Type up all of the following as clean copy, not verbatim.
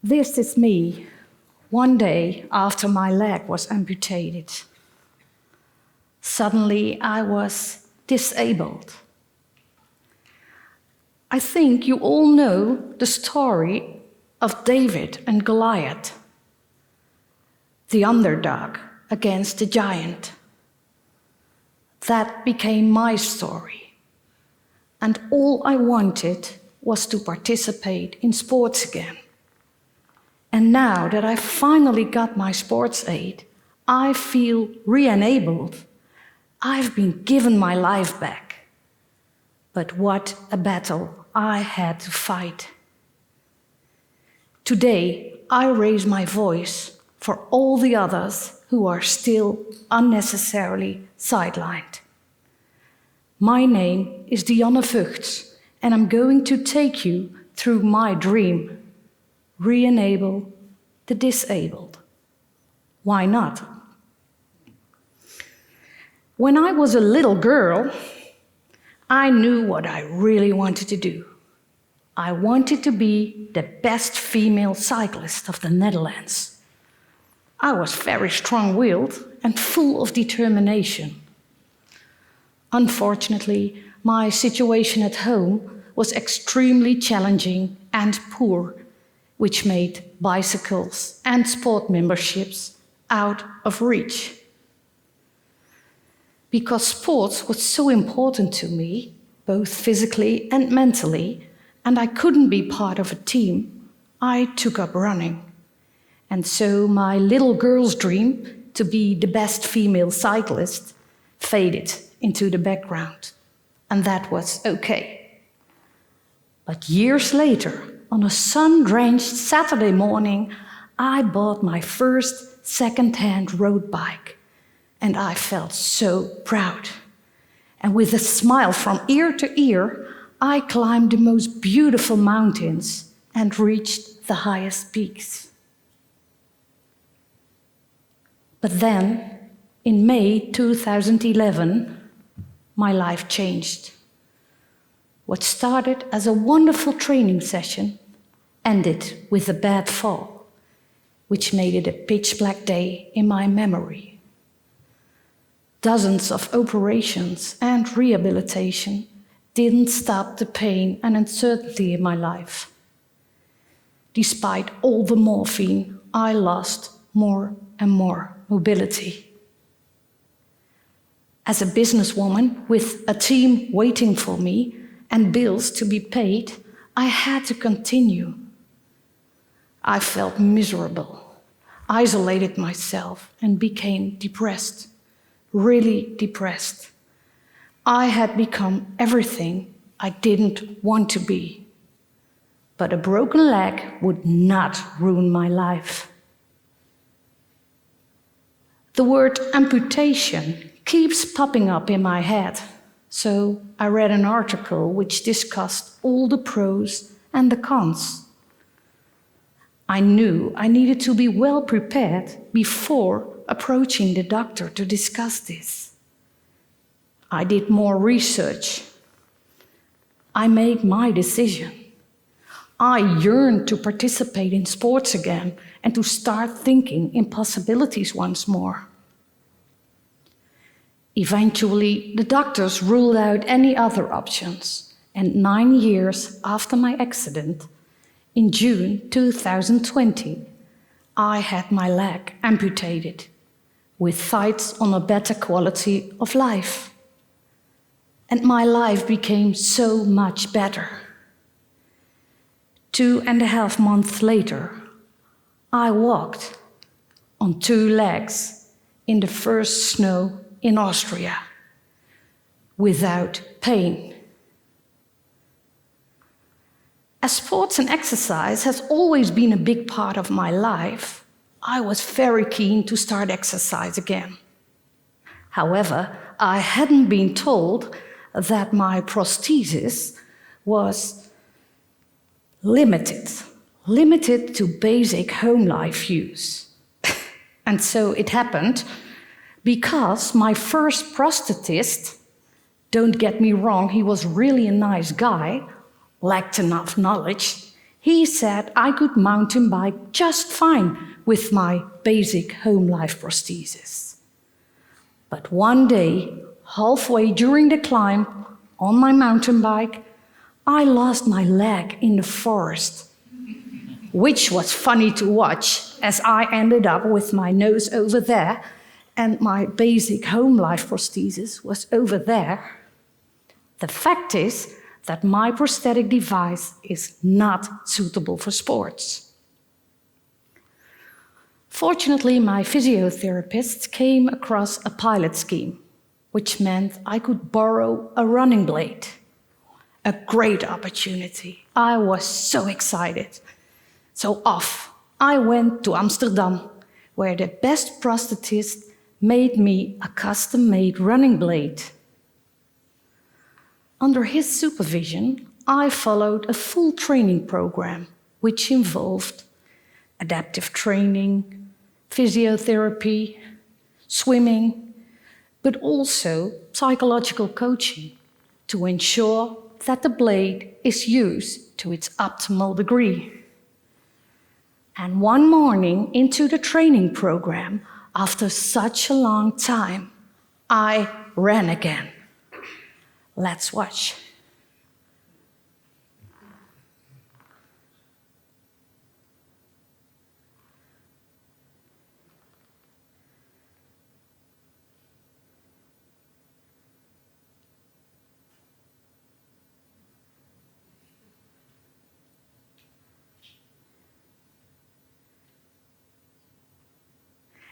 This is me, one day after my leg was amputated. Suddenly, I was disabled. I think you all know the story of David and Goliath, the underdog against the giant. That became my story, and all I wanted was to participate in sports again. And now that I finally got my sports aid, I feel re-enabled. I've been given my life back. But what a battle I had to fight. Today, I raise my voice for all the others who are still unnecessarily sidelined. My name is Dianne, and I'm going to take you through my dream. Re-enable the disabled. Why not? When I was a little girl, I knew what I really wanted to do. I wanted to be the best female cyclist of the Netherlands. I was very strong-willed and full of determination. Unfortunately, my situation at home was extremely challenging and poor, which made bicycles and sport memberships out of reach. Because sports was so important to me, both physically and mentally, and I couldn't be part of a team, I took up running. And so my little girl's dream to be the best female cyclist faded into the background, and that was okay. But years later, on a sun-drenched Saturday morning, I bought my first second-hand road bike, and I felt so proud. And with a smile from ear to ear, I climbed the most beautiful mountains and reached the highest peaks. But then, in May 2011, my life changed. What started as a wonderful training session ended with a bad fall, which made it a pitch-black day in my memory. Dozens of operations and rehabilitation didn't stop the pain and uncertainty in my life. Despite all the morphine, I lost more and more mobility. As a businesswoman with a team waiting for me and bills to be paid, I had to continue. I felt miserable, isolated myself, and became depressed, really depressed. I had become everything I didn't want to be. But a broken leg would not ruin my life. The word amputation keeps popping up in my head, so I read an article which discussed all the pros and the cons. I knew I needed to be well prepared before approaching the doctor to discuss this. I did more research. I made my decision. I yearned to participate in sports again and to start thinking in possibilities once more. Eventually, the doctors ruled out any other options, and 9 years after my accident, in June 2020, I had my leg amputated, with sights on a better quality of life. And my life became so much better. 2.5 months later, I walked on 2 legs in the first snow in Austria, without pain. As sports and exercise has always been a big part of my life, I was very keen to start exercise again. However, I hadn't been told that my prosthesis was limited to basic home life use. And so it happened because my first prosthetist, don't get me wrong, he was really a nice guy, lacked enough knowledge, He said I could mountain bike just fine with my basic home life prosthesis. But one day, halfway during the climb on my mountain bike, I lost my leg in the forest, which was funny to watch as I ended up with my nose over there and my basic home life prosthesis was over there. The fact is that my prosthetic device is not suitable for sports. Fortunately, my physiotherapist came across a pilot scheme, which meant I could borrow a running blade. A great opportunity. I was so excited. So off I went to Amsterdam, where the best prosthetist made me a custom-made running blade. Under his supervision, I followed a full training program, which involved adaptive training, physiotherapy, swimming, but also psychological coaching to ensure that the blade is used to its optimal degree. And one morning into the training program, after such a long time, I ran again. Let's watch.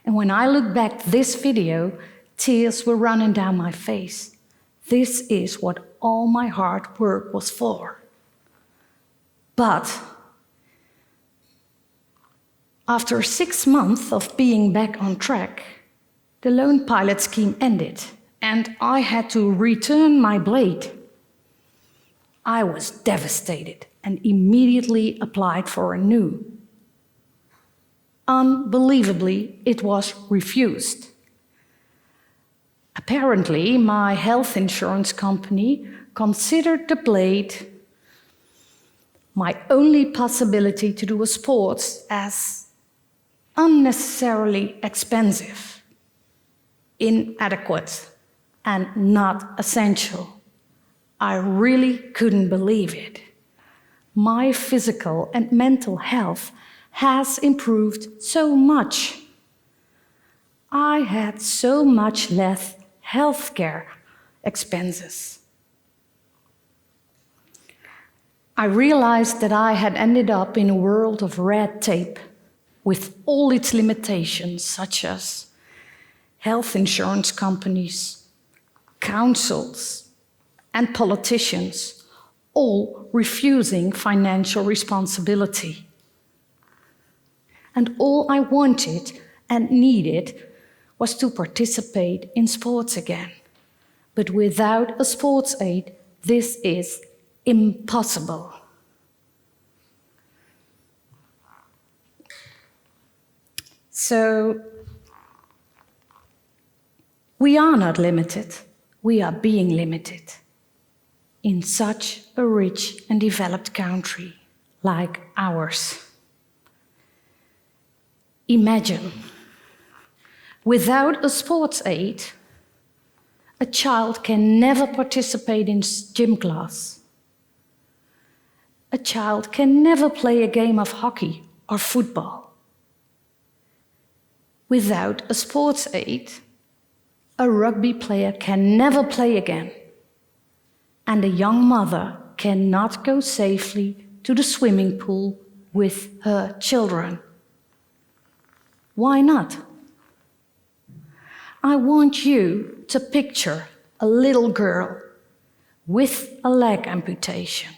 And when I look back at this video, tears were running down my face. This is what all my hard work was for. But after 6 months of being back on track, the loan pilot scheme ended, and I had to return my blade. I was devastated and immediately applied for a new. Unbelievably, it was refused. Apparently, my health insurance company considered the blade my only possibility to do a sport as unnecessarily expensive, inadequate, and not essential. I really couldn't believe it. My physical and mental health has improved so much. I had so much less healthcare expenses. I realized that I had ended up in a world of red tape with all its limitations, such as health insurance companies, councils, and politicians, all refusing financial responsibility. And all I wanted and needed was to participate in sports again. But without a sports aid, this is impossible. So, we are not limited, we are being limited in such a rich and developed country like ours. Imagine, without a sports aid, a child can never participate in gym class. A child can never play a game of hockey or football. Without a sports aid, a rugby player can never play again. And a young mother cannot go safely to the swimming pool with her children. Why not? I want you to picture a little girl with a leg amputation.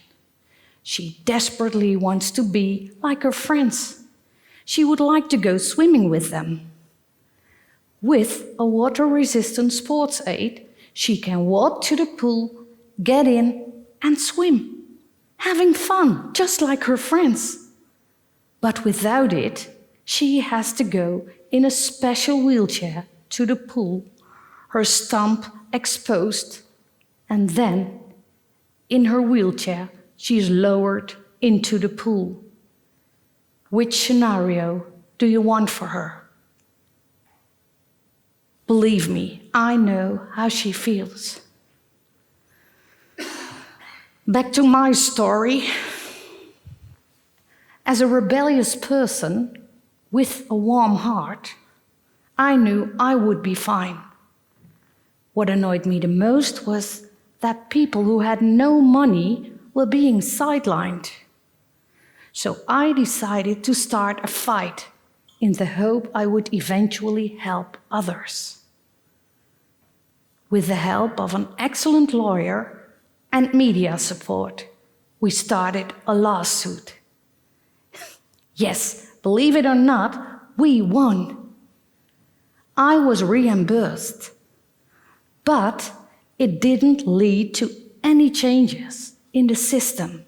She desperately wants to be like her friends. She would like to go swimming with them. With a water-resistant sports aid, she can walk to the pool, get in, and swim, having fun, just like her friends. But without it, she has to go in a special wheelchair to the pool, her stump exposed, and then, in her wheelchair, she is lowered into the pool. Which scenario do you want for her? Believe me, I know how she feels. Back to my story. As a rebellious person with a warm heart, I knew I would be fine. What annoyed me the most was that people who had no money were being sidelined. So I decided to start a fight in the hope I would eventually help others. With the help of an excellent lawyer and media support, we started a lawsuit. Yes, believe it or not, we won. I was reimbursed, but it didn't lead to any changes in the system.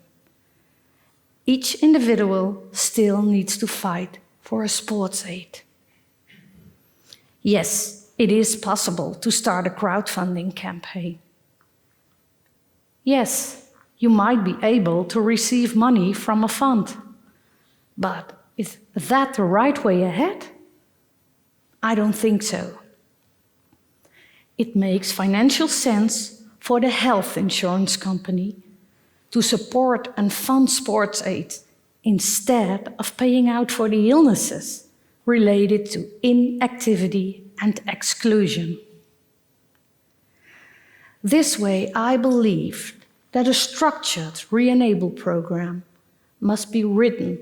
Each individual still needs to fight for a sports aid. Yes, it is possible to start a crowdfunding campaign. Yes, you might be able to receive money from a fund. But is that the right way ahead? I don't think so. It makes financial sense for the health insurance company to support and fund sports aid instead of paying out for the illnesses related to inactivity and exclusion. This way, I believe that a structured Re-enable program must be written,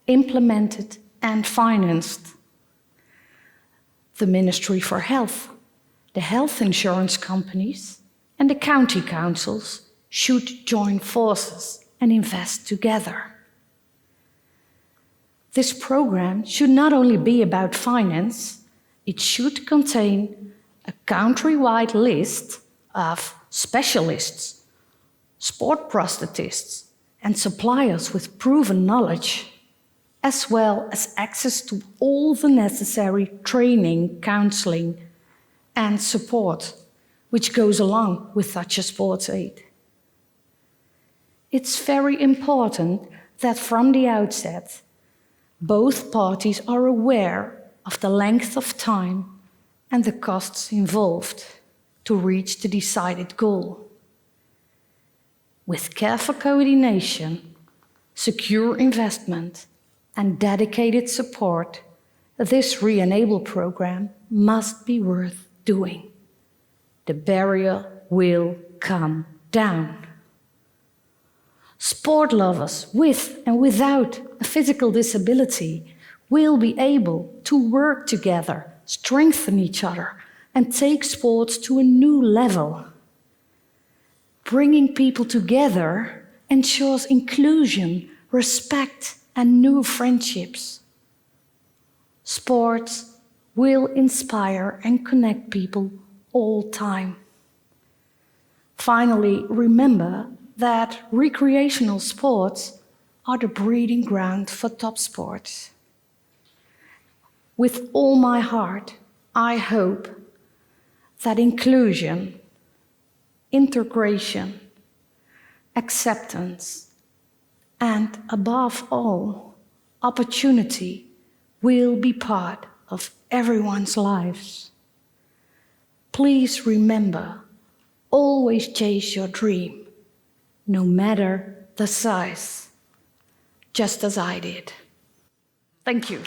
implemented, and financed. The Ministry for Health, the health insurance companies, and the county councils should join forces and invest together. This program should not only be about finance, it should contain a countrywide list of specialists, sport prosthetists, and suppliers with proven knowledge, as well as access to all the necessary training, counseling, and support which goes along with such a sports aid. It's very important that from the outset, both parties are aware of the length of time and the costs involved to reach the decided goal. With careful coordination, secure investment, and dedicated support, this Re-enable program must be worth doing. The barrier will come down. Sport lovers with and without a physical disability will be able to work together, strengthen each other, and take sports to a new level. Bringing people together ensures inclusion, respect, and new friendships. Sports will inspire and connect people all time. Finally, remember that recreational sports are the breeding ground for top sports. With all my heart, I hope that inclusion, integration, acceptance, and above all, opportunity will be part of everyone's lives. Please remember, always chase your dream, no matter the size, just as I did. Thank you.